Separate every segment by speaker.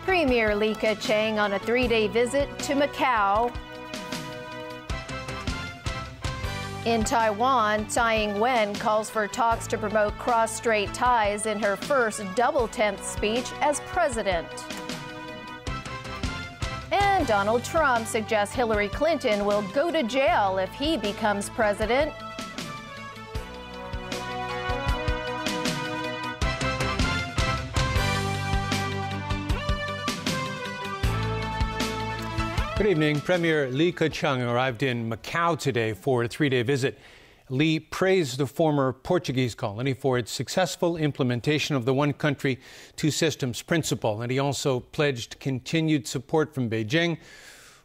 Speaker 1: Premier Li Keqiang on a 3-day visit to Macau. In Taiwan, Tsai Ing-wen calls for talks to promote cross-strait ties in her first double-tenth speech as president. And Donald Trump suggests Hillary Clinton will go to jail if he becomes president.
Speaker 2: Good evening. Premier Li Keqiang arrived in Macau today for a 3-day visit. Li praised the former Portuguese colony for its successful implementation of the one country, two systems principle, and he also pledged continued support from Beijing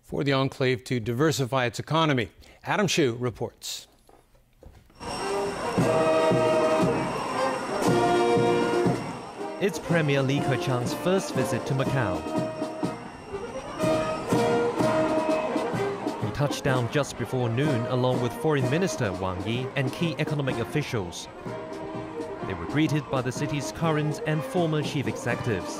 Speaker 2: for the enclave to diversify its economy. Adam Hsu reports.
Speaker 3: It's Premier Li Keqiang's first visit to Macau. Touched down just before noon along with Foreign Minister Wang Yi and key economic officials. They were greeted by the city's current and former chief executives.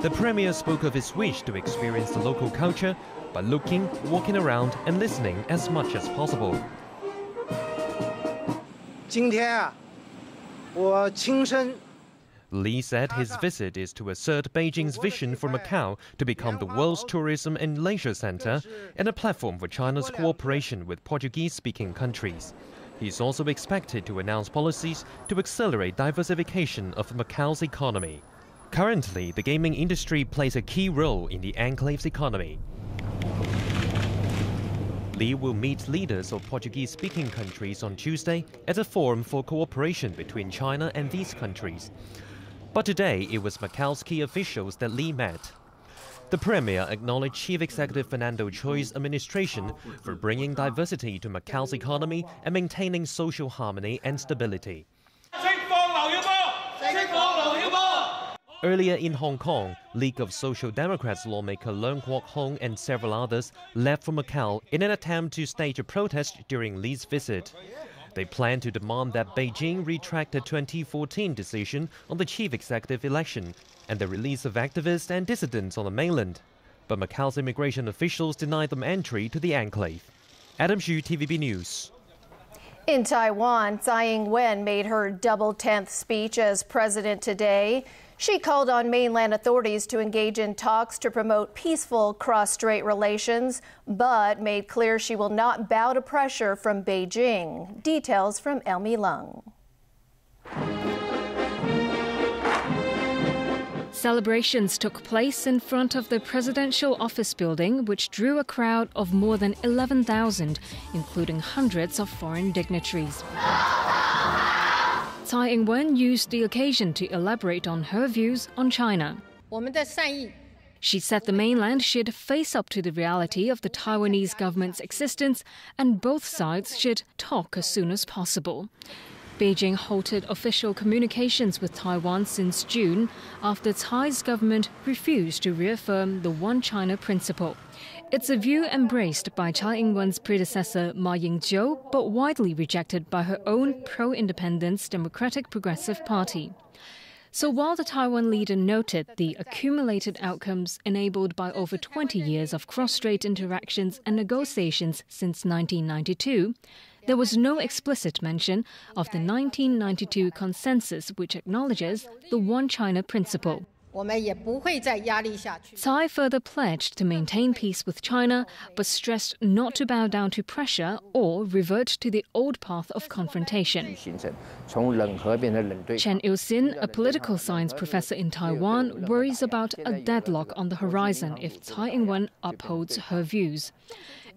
Speaker 3: The Premier spoke of his wish to experience the local culture by looking, walking around and listening as much as possible.
Speaker 4: 今天我亲身
Speaker 3: Li said his visit is to assert Beijing's vision for Macau to become the world's tourism and leisure center and a platform for China's cooperation with Portuguese-speaking countries. He's also expected to announce policies to accelerate diversification of Macau's economy. Currently, the gaming industry plays a key role in the enclave's economy. Li will meet leaders of Portuguese-speaking countries on Tuesday at a forum for cooperation between China and these countries. But today, it was Macau's key officials that Li met. The Premier acknowledged Chief Executive Fernando Choi's administration for bringing diversity to Macau's economy and maintaining social harmony and stability. Earlier in Hong Kong, League of Social Democrats lawmaker Leung Kwok Hong and several others left for Macau in an attempt to stage a protest during Li's visit. They plan to demand that Beijing retract the 2014 decision on the chief executive election and the release of activists and dissidents on the mainland. But Macau's immigration officials denied them entry to the enclave. Adam Hsu, TVB News.
Speaker 1: In Taiwan, Tsai Ing-wen made her double-tenth speech as president today. She called on mainland authorities to engage in talks to promote peaceful cross-strait relations, but made clear she will not bow to pressure from Beijing. Details from Elmi Lung.
Speaker 5: Celebrations took place in front of the presidential office building, which drew a crowd of more than 11,000, including hundreds of foreign dignitaries. Tsai Ing-wen used the occasion to elaborate on her views on China. She said the mainland should face up to the reality of the Taiwanese government's existence and both sides should talk as soon as possible. Beijing halted official communications with Taiwan since June after Tsai's government refused to reaffirm the One China principle. It's a view embraced by Tsai Ing-wen's predecessor Ma Ying-jeou, but widely rejected by her own pro-independence Democratic Progressive Party. So while the Taiwan leader noted the accumulated outcomes enabled by over 20 years of cross-strait interactions and negotiations since 1992, there was no explicit mention of the 1992 consensus which acknowledges the One China principle. Tsai further pledged to maintain peace with China, but stressed not to bow down to pressure or revert to the old path of confrontation. Chen Il-sin, a political science professor in Taiwan, worries about a deadlock on the horizon if Tsai Ing-wen upholds her views.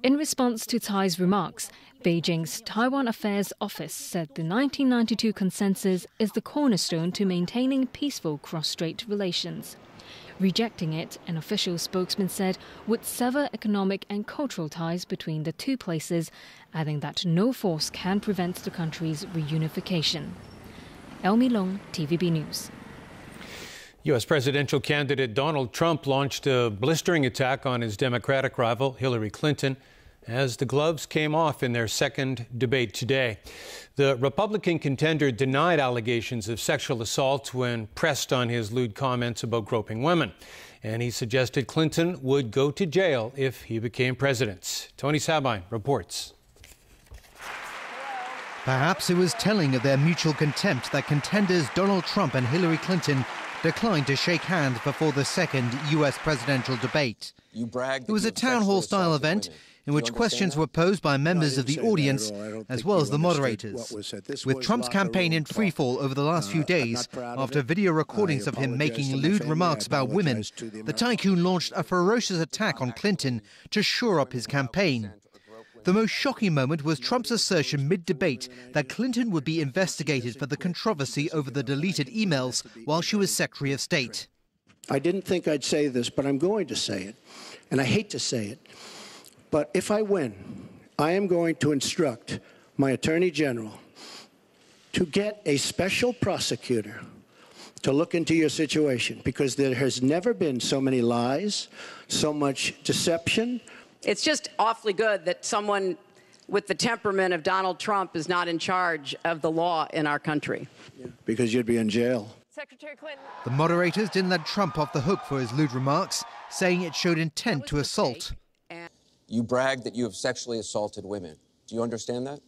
Speaker 5: In response to Tsai's remarks, Beijing's Taiwan Affairs Office said the 1992 consensus is the cornerstone to maintaining peaceful cross-strait relations. Rejecting it, an official spokesman said, would sever economic and cultural ties between the two places, adding that no force can prevent the country's reunification. Elmi Long, TVB News.
Speaker 2: U.S. presidential candidate Donald Trump launched a blistering attack on his Democratic rival, Hillary Clinton, as the gloves came off in their second debate today. The Republican contender denied allegations of sexual assault when pressed on his lewd comments about groping women. And he suggested Clinton would go to jail if he became president. Tony Sabine reports.
Speaker 6: Perhaps it was telling of their mutual contempt that contenders Donald Trump and Hillary Clinton declined to shake hands before the second U.S. presidential debate. It was a town hall-style event in which questions were posed by members of the audience as well as the moderators. With Trump's campaign in freefall over the last few days, after video recordings of him making lewd remarks about women, the tycoon launched a ferocious attack on Clinton to shore up his campaign. The most shocking moment was Trump's assertion mid-debate that Clinton would be investigated for the controversy over the deleted emails while she was Secretary of State.
Speaker 7: I didn't think I'd say this, but I'm going to say it, and I hate to say it. But if I win, I am going to instruct my Attorney General to get a special prosecutor to look into your situation, because there has never been so many lies, so much deception.
Speaker 8: It's just awfully good that someone with the temperament of Donald Trump is not in charge of the law in our country.
Speaker 7: Yeah, because you'd be in jail.
Speaker 8: Secretary Clinton.
Speaker 6: The moderators didn't let Trump off the hook for his lewd remarks, saying it showed intent to assault.
Speaker 9: You bragged that you have sexually assaulted women. Do you understand that?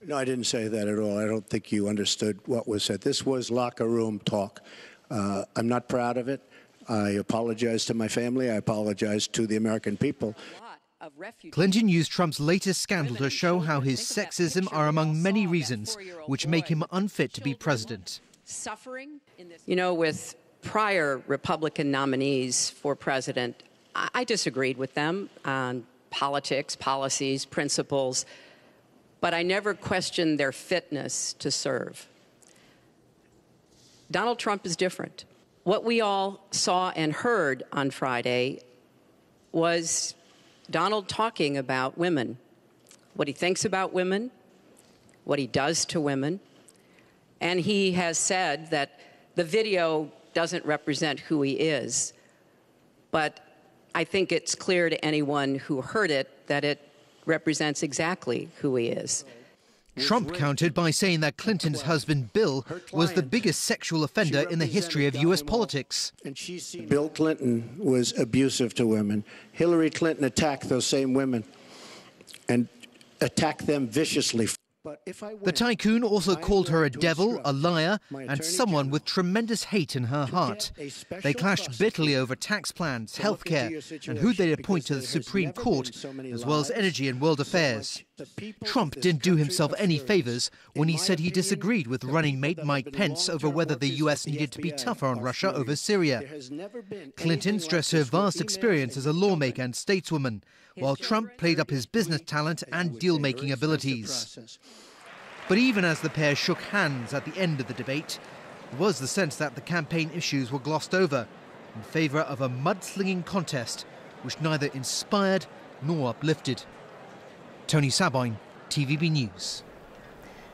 Speaker 7: No, I didn't say that at all. I don't think you understood what was said. This was locker room talk. I'm not proud of it. I apologize to my family. I apologize to the American people.
Speaker 6: Clinton used Trump's latest scandal to show how his sexism are among many reasons which make him unfit to be president.
Speaker 8: You know, with prior Republican nominees for president, I disagreed with them on politics, policies, principles, but I never questioned their fitness to serve. Donald Trump is different. What we all saw and heard on Friday was Donald talking about women, what he thinks about women, what he does to women, and he has said that the video doesn't represent who he is, but I think it's clear to anyone who heard it that it represents exactly who he is.
Speaker 6: Trump countered by saying that Clinton's husband, Bill, was the biggest sexual offender in the history of U.S. politics.
Speaker 7: Bill Clinton was abusive to women. Hillary Clinton attacked those same women and attacked them viciously.
Speaker 6: The tycoon also called her a devil, a liar, and someone with tremendous hate in her heart. They clashed bitterly over tax plans, healthcare, and who they'd appoint to the Supreme Court, as well as energy and world affairs. Trump didn't do himself any favors when he said he disagreed with running mate Mike Pence over whether the U.S. needed to be tougher on Russia over Syria. Clinton stressed her vast experience as a lawmaker and stateswoman, while Trump played up his business talent and deal-making abilities. But even as the pair shook hands at the end of the debate, there was the sense that the campaign issues were glossed over in favour of a mudslinging contest which neither inspired nor uplifted. Tony Sabine, TVB News.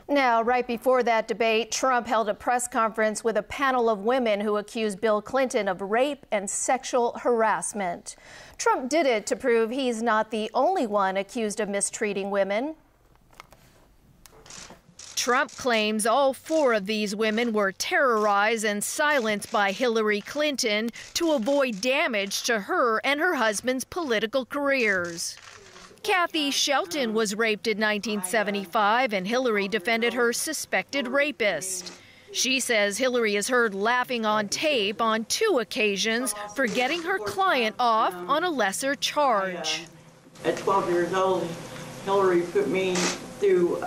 Speaker 1: Now, right before that debate, Trump held a press conference with a panel of women who accused Bill Clinton of rape and sexual harassment. Trump did it to prove he's not the only one accused of mistreating women. Trump claims all 4 of these women were terrorized and silenced by Hillary Clinton to avoid damage to her and her husband's political careers. Kathy Shelton was raped in 1975, and Hillary defended her suspected rapist. She says Hillary is heard laughing on tape on 2 occasions for getting her client off on a lesser charge.
Speaker 10: At 12 years old, Hillary put me through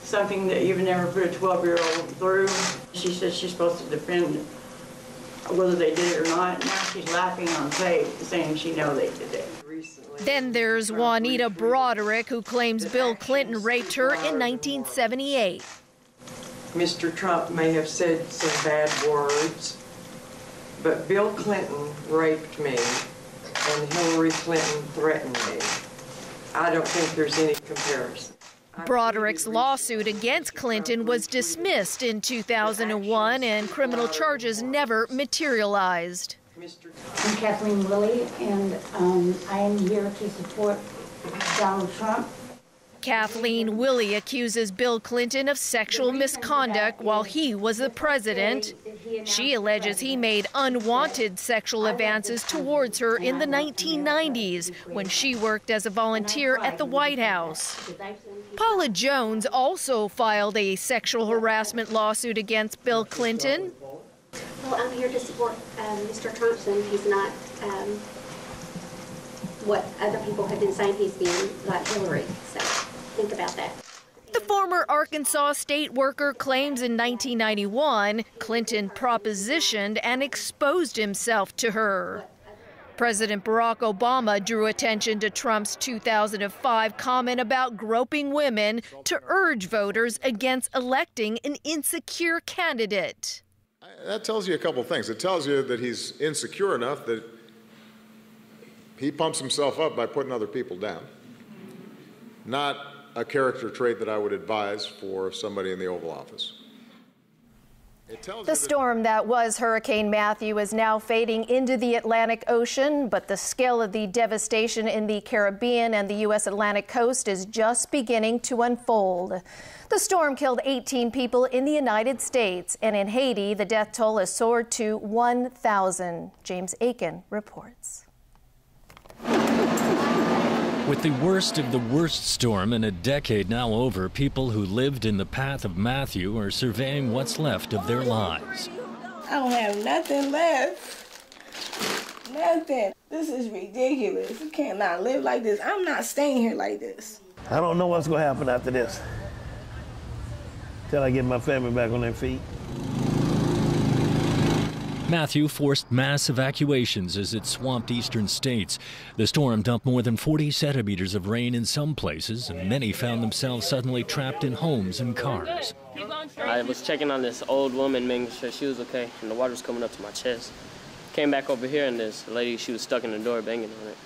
Speaker 10: something that you've never put a 12-year-old through. She says she's supposed to defend whether they did it or not. Now she's laughing on tape, saying she knows they did it.
Speaker 1: Then there's Juanita Broderick, who claims Bill Clinton raped her in 1978.
Speaker 10: Mr. Trump may have said some bad words, but Bill Clinton raped me and Hillary Clinton threatened me. I don't think there's any comparison.
Speaker 1: Broderick's lawsuit against Clinton was dismissed in 2001, and criminal charges never materialized.
Speaker 11: I'm Kathleen Willey, and I am here to support
Speaker 10: Donald Trump.
Speaker 1: Kathleen Willey accuses Bill Clinton of sexual misconduct while he was the president. She alleges he made unwanted sexual advances towards her in the 1990s when she worked as a volunteer at the White House. Paula Jones also filed a sexual harassment lawsuit against Bill Clinton.
Speaker 11: Well, I'm here to support Mr. Trumpson. He's not what other people have been saying he's been, like Hillary. So think about that.
Speaker 1: The former Arkansas state worker claims in 1991, Clinton propositioned and exposed himself to her. President Barack Obama drew attention to Trump's 2005 comment about groping women to urge voters against electing an insecure candidate.
Speaker 12: That tells you a couple things. It tells you that he's insecure enough that he pumps himself up by putting other people down. Not a character trait that I would advise for somebody in the Oval Office.
Speaker 1: The storm that was Hurricane Matthew is now fading into the Atlantic Ocean, but the scale of the devastation in the Caribbean and the U.S. Atlantic coast is just beginning to unfold. The storm killed 18 people in the United States, and in Haiti, the death toll has soared to 1,000. James Aiken reports.
Speaker 13: With the worst of the worst storm in a decade now over, people who lived in the path of Matthew are surveying what's left of their lives.
Speaker 14: I don't have nothing left. Nothing. This is ridiculous. You cannot live like this. I'm not staying here like this.
Speaker 15: I don't know what's going to happen after this. Till I get my family back on their feet.
Speaker 13: Matthew forced mass evacuations as it swamped eastern states. The storm dumped more than 40 centimeters of rain in some places, and many found themselves suddenly trapped in homes and cars.
Speaker 16: I was checking on this old woman, making sure she was okay, and the water was coming up to my chest. Came back over here, and this lady, she was stuck in the door banging on it.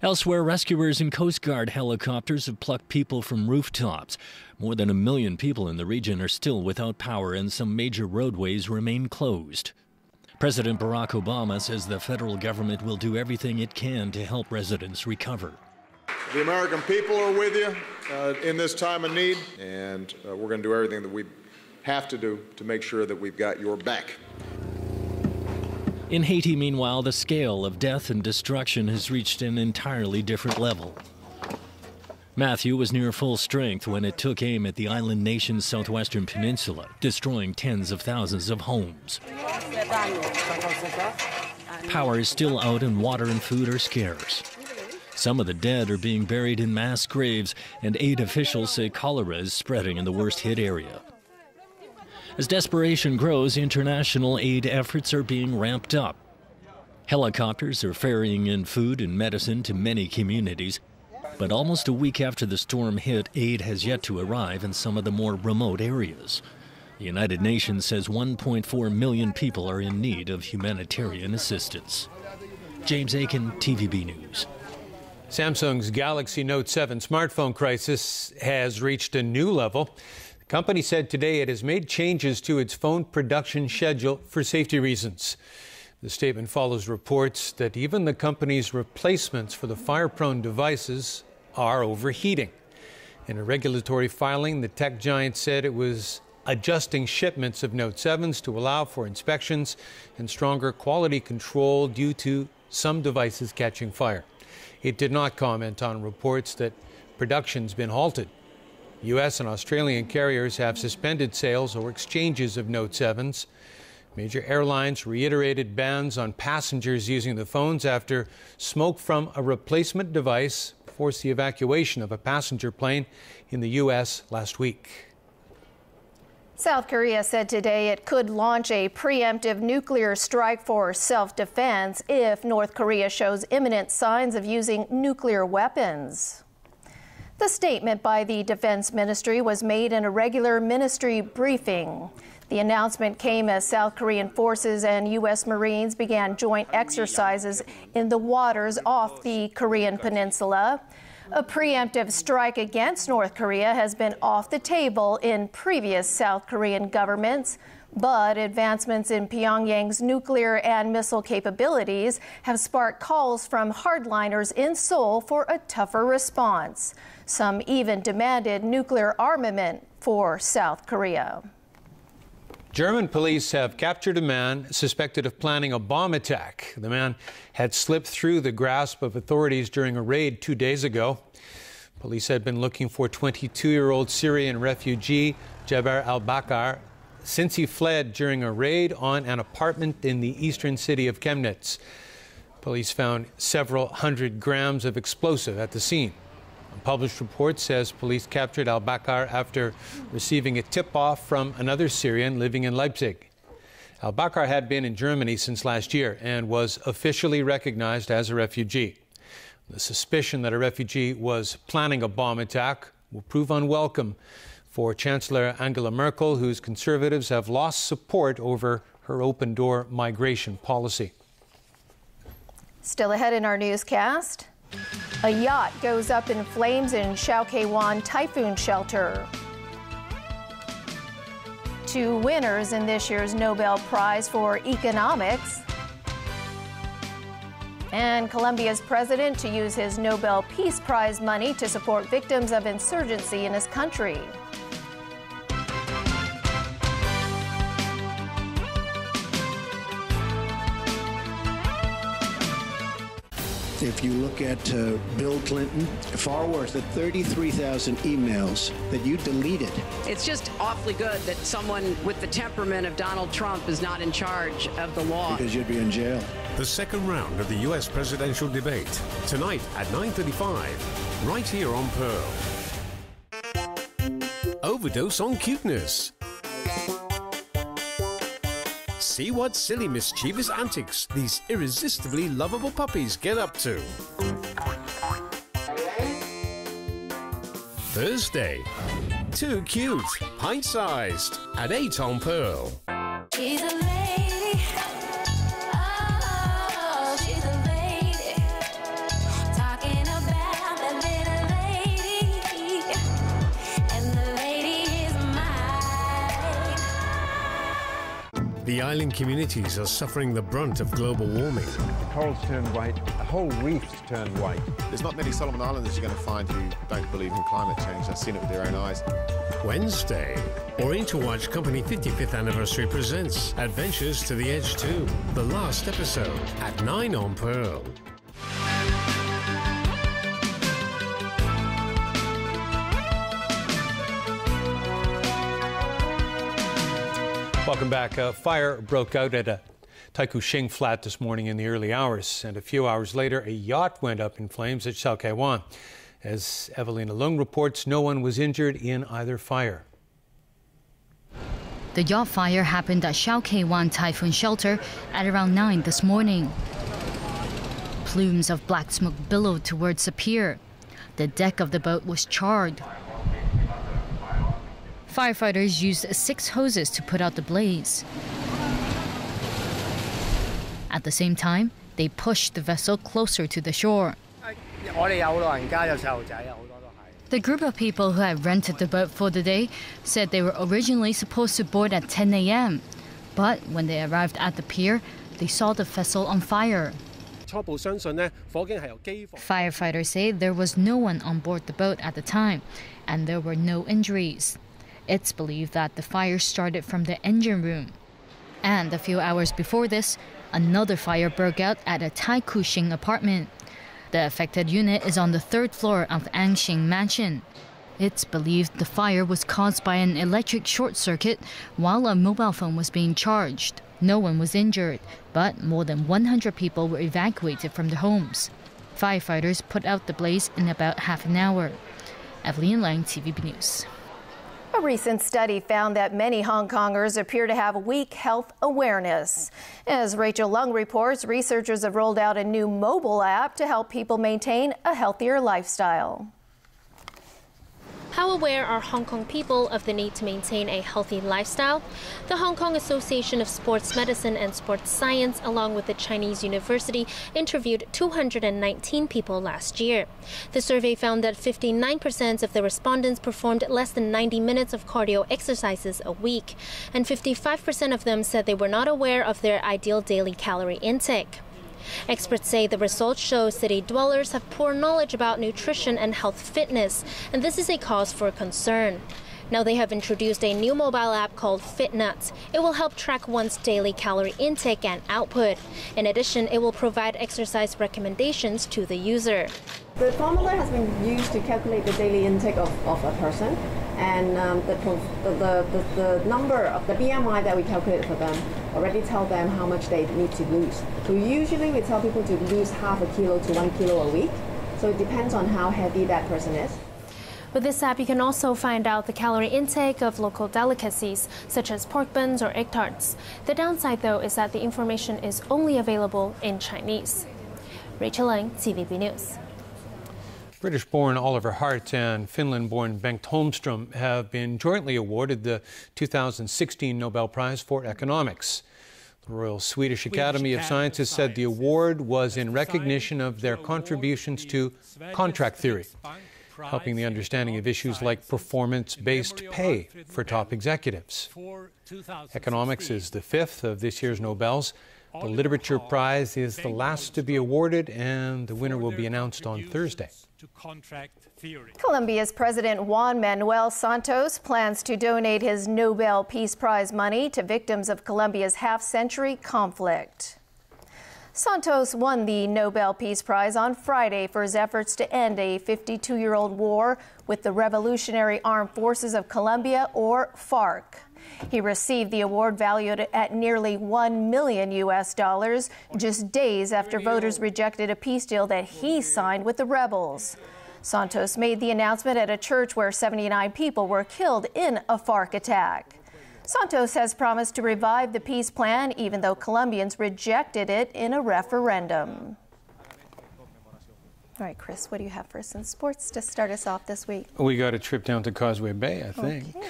Speaker 13: Elsewhere, rescuers and Coast Guard helicopters have plucked people from rooftops. More than 1 million people in the region are still without power, and some major roadways remain closed. President Barack Obama says the federal government will do everything it can to help residents recover.
Speaker 12: The American people are with you in this time of need, and we're going to do everything that we have to do to make sure that we've got your back.
Speaker 13: In Haiti, meanwhile, the scale of death and destruction has reached an entirely different level. Matthew was near full strength when it took aim at the island nation's southwestern peninsula, destroying tens of thousands of homes. Power is still out and water and food are scarce. Some of the dead are being buried in mass graves, and aid officials say cholera is spreading in the worst-hit area. As desperation grows, international aid efforts are being ramped up. Helicopters are ferrying in food and medicine to many communities, but almost a week after the storm hit, aid has yet to arrive in some of the more remote areas. The United Nations says 1.4 million people are in need of humanitarian assistance. James Aiken, TVB News.
Speaker 2: Samsung's Galaxy Note 7 smartphone crisis has reached a new level. The company said today it has made changes to its phone production schedule for safety reasons. The statement follows reports that even the company's replacements for the fire-prone devices are overheating. In a regulatory filing, the tech giant said it was adjusting shipments of Note 7s to allow for inspections and stronger quality control due to some devices catching fire. It did not comment on reports that production's been halted. U.S. and Australian carriers have suspended sales or exchanges of Note 7s. Major airlines reiterated bans on passengers using the phones after smoke from a replacement device forced the evacuation of a passenger plane in the U.S. last week.
Speaker 1: South Korea said today it could launch a preemptive nuclear strike for self-defense if North Korea shows imminent signs of using nuclear weapons. The statement by the Defense Ministry was made in a regular ministry briefing. The announcement came as South Korean forces and U.S. Marines began joint exercises in the waters off the Korean peninsula. A preemptive strike against North Korea has been off the table in previous South Korean governments. But advancements in Pyongyang's nuclear and missile capabilities have sparked calls from hardliners in Seoul for a tougher response. Some even demanded nuclear armament for South Korea.
Speaker 2: German police have captured a man suspected of planning a bomb attack. The man had slipped through the grasp of authorities during a raid 2 days ago. Police had been looking for 22-year-old Syrian refugee Jaber al-Bakr since he fled during a raid on an apartment in the eastern city of Chemnitz. Police found several hundred grams of explosive at the scene. A published report says police captured al-Bakr after receiving a tip-off from another Syrian living in Leipzig. Al-Bakr had been in Germany since last year and was officially recognized as a refugee. The suspicion that a refugee was planning a bomb attack will prove unwelcome for Chancellor Angela Merkel, whose conservatives have lost support over her open-door migration policy.
Speaker 1: Still ahead in our newscast, a yacht goes up in flames in Shaoqiwan typhoon shelter. 2 winners in this year's Nobel Prize for Economics. And Colombia's president to use his Nobel Peace Prize money to support victims of insurgency in his country.
Speaker 7: If you look at Bill Clinton, far worse, the 33,000 emails that you deleted.
Speaker 8: It's just awfully good that someone with the temperament of Donald Trump is not in charge of the law.
Speaker 7: Because you'd be in jail.
Speaker 17: The second round of the U.S. presidential debate, tonight at 9:35, right here on Pearl. Overdose on cuteness. See what silly, mischievous antics these irresistibly lovable puppies get up to. Thursday, too cute, pint-sized, at 8 on Pearl.
Speaker 18: She's a lady. Oh, she's a lady. Talking about that little lady. And the lady is mine.
Speaker 17: The island communities are suffering the brunt of global warming.
Speaker 19: The corals turn white, the whole reefs turn white.
Speaker 20: There's not many Solomon Islanders you're going to find who don't believe in climate change. I've seen it with their own eyes.
Speaker 17: Wednesday, Oriental Watch Company 55th Anniversary presents Adventures to the Edge 2, the last episode, at 9 on Pearl.
Speaker 2: Welcome back. A fire broke out at a Taikushing flat this morning in the early hours, and a few hours later, a yacht went up in flames at Shaoqiwan. As Evelina Lung reports, no one was injured in either fire.
Speaker 21: The yacht fire happened at Shaoqiwan Typhoon Shelter at around 9 this morning. Plumes of black smoke billowed towards the pier. The deck of the boat was charred. Firefighters used 6 hoses to put out the blaze. At the same time, they pushed the vessel closer to the shore. The group of people who had rented the boat for the day said they were originally supposed to board at 10 a.m. But when they arrived at the pier, they saw the vessel on fire. Firefighters say there was no one on board the boat at the time, and there were no injuries. It's believed that the fire started from the engine room. And a few hours before this, another fire broke out at a Taikushing apartment. The affected unit is on the 3rd floor of Angxing Mansion. It's believed the fire was caused by an electric short circuit while a mobile phone was being charged. No one was injured, but more than 100 people were evacuated from their homes. Firefighters put out the blaze in about half an hour. Evelyn Lang, TVB News.
Speaker 1: A recent study found that many Hong Kongers appear to have weak health awareness. As Rachel Lung reports, researchers have rolled out a new mobile app to help people maintain a healthier lifestyle.
Speaker 4: How aware are Hong Kong people of the need to maintain a healthy lifestyle? The Hong Kong Association of Sports Medicine and Sports Science, along with the Chinese University, interviewed 219 people last year. The survey found that 59% of the respondents performed less than 90 minutes of cardio exercises a week, and 55% of them said they were not aware of their ideal daily calorie intake. Experts say the results show city dwellers have poor knowledge about nutrition and health fitness, and this is a cause for concern. Now they have introduced a new mobile app called FitNuts. It will help track one's daily calorie intake and output. In addition, it will provide exercise recommendations to the user.
Speaker 22: The formula has been used to calculate the daily intake of a person, and the number of the BMI that we calculate for them already tell them how much they need to lose. So usually we tell people to lose half a kilo to 1 kilo a week. So it depends on how heavy that person is.
Speaker 4: With this app, you can also find out the calorie intake of local delicacies, such as pork buns or egg tarts. The downside, though, is that the information is only available in Chinese. Rachel Lang, CVB News.
Speaker 2: British-born Oliver Hart and Finland-born Bengt Holmström have been jointly awarded the 2016 Nobel Prize for Economics. The Royal Swedish Academy of Sciences said the award was in recognition of their contributions to contract theory, helping the understanding of issues like performance-based pay for top executives. Economics is the fifth of this year's Nobels. The Literature Prize is the last to be awarded, and the winner will be announced on Thursday.
Speaker 1: Colombia's President Juan Manuel Santos plans to donate his Nobel Peace Prize money to victims of Colombia's half-century conflict. Santos won the Nobel Peace Prize on Friday for his efforts to end a 52-year-old war with the Revolutionary Armed Forces of Colombia, or FARC. He received the award valued at nearly $1 million just days after voters rejected a peace deal that he signed with the rebels. Santos made the announcement at a church where 79 people were killed in a FARC attack. Santos has promised to revive the peace plan, even though Colombians rejected it in a referendum. All right, Chris, what do you have for us in sports to start us off this week?
Speaker 2: We got a trip down to Causeway Bay, I think.
Speaker 1: Okay.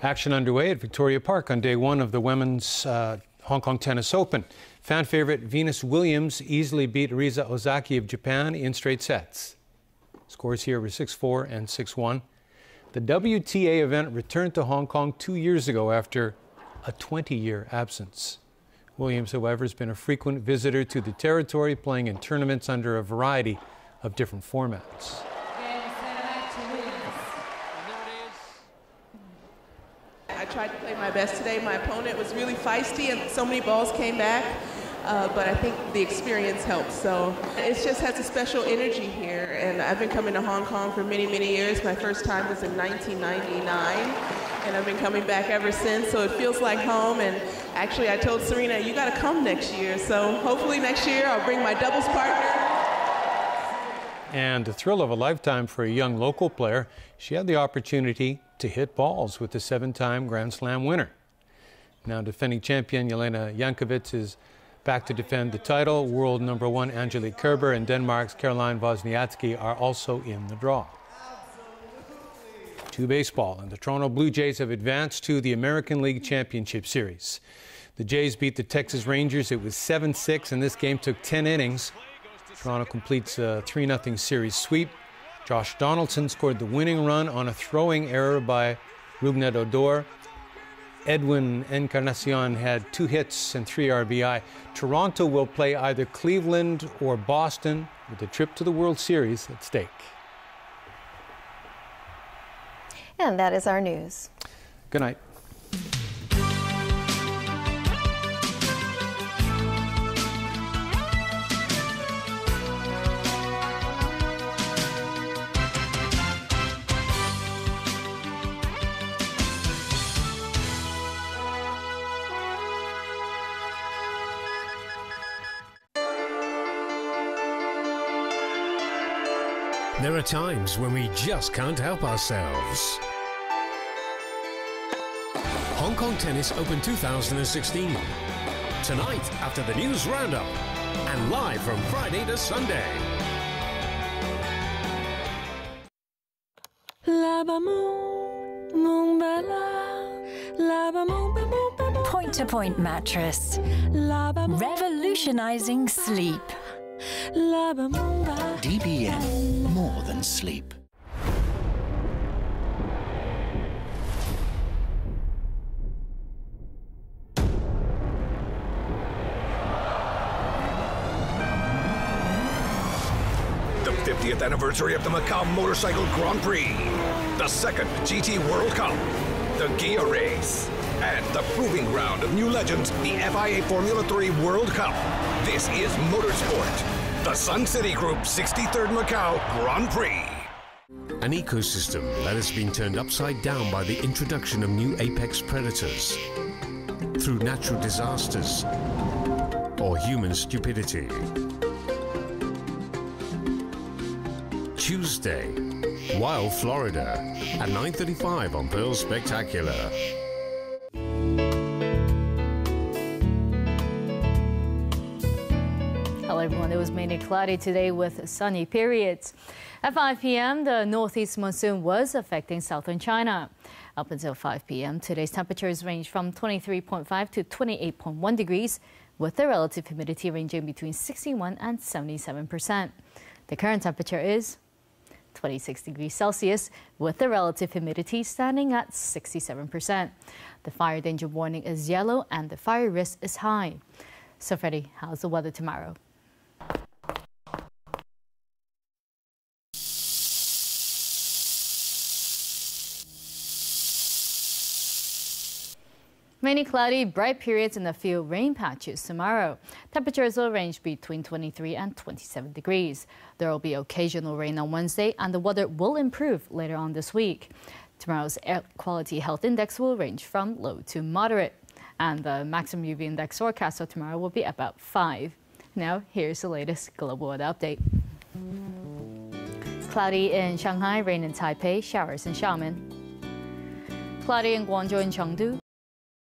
Speaker 2: Action underway at Victoria Park on day one of the Women's Hong Kong Tennis Open. Fan favorite Venus Williams easily beat Riza Ozaki of Japan in straight sets. Scores here were 6-4 and 6-1. The WTA event returned to Hong Kong 2 years ago after a 20-year absence. Williams, however, has been a frequent visitor to the territory, playing in tournaments under a variety of different formats.
Speaker 23: I tried to play my best today. My opponent was really feisty and so many balls came back, but I think the experience helped. So it just has a special energy here, and I've been coming to Hong Kong for many, many years. My first time was in 1999, and I've been coming back ever since, so it feels like home. And actually, I told Serena, you got to come next year. So hopefully next year I'll bring my doubles partner.
Speaker 2: And the thrill of a lifetime for a young local player, she had the opportunity to hit balls with the 7-time Grand Slam winner. Now defending champion Jelena Jankovic is back to defend the title. World number 1 Angelique Kerber and Denmark's Caroline Wozniacki are also in the draw. To baseball, and the Toronto Blue Jays have advanced to the American League Championship Series. The Jays beat the Texas Rangers. It was 7-6, and this game took 10 innings. Toronto completes a 3-0 series sweep. Josh Donaldson scored the winning run on a throwing error by Rougned Odor. Edwin Encarnacion had 2 hits and 3 RBI. Toronto will play either Cleveland or Boston, with a trip to the World Series at stake.
Speaker 1: And that is our news.
Speaker 2: Good night.
Speaker 17: There are times when we just can't help ourselves. Hong Kong Tennis Open 2016. Tonight after the news roundup and live from Friday to Sunday.
Speaker 3: Point-to-point mattress, revolutionizing sleep.
Speaker 5: DBN, more than sleep.
Speaker 9: The 50th anniversary of the Macau Motorcycle Grand Prix, the second GT World Cup, the Gia Race, and the proving ground of new legends, the FIA Formula 3 World Cup. This is Motorsport, the Sun City Group 63rd Macau Grand Prix.
Speaker 17: An ecosystem that has been turned upside down by the introduction of new apex predators through natural disasters or human stupidity. Tuesday, Wild Florida, at 9:35 on Pearl Spectacular.
Speaker 21: Hello everyone, it was mainly cloudy today with sunny periods. At 5 p.m., the northeast monsoon was affecting southern China. Up until 5 p.m., today's temperatures range from 23.5 to 28.1 degrees, with the relative humidity ranging between 61 and 77%. The current temperature is 26 degrees Celsius, with the relative humidity standing at 67%. The fire danger warning is yellow and the fire risk is high. So Freddie, how's the weather tomorrow? Mainly cloudy, bright periods and a few rain patches tomorrow. Temperatures will range between 23 and 27 degrees. There will be occasional rain on Wednesday and the weather will improve later on this week. Tomorrow's air quality health index will range from low to moderate. And the maximum UV index forecast for tomorrow will be about 5. Now, here's the latest global weather update. Cloudy in Shanghai, rain in Taipei, showers in Xiamen. Cloudy in Guangzhou and Chengdu,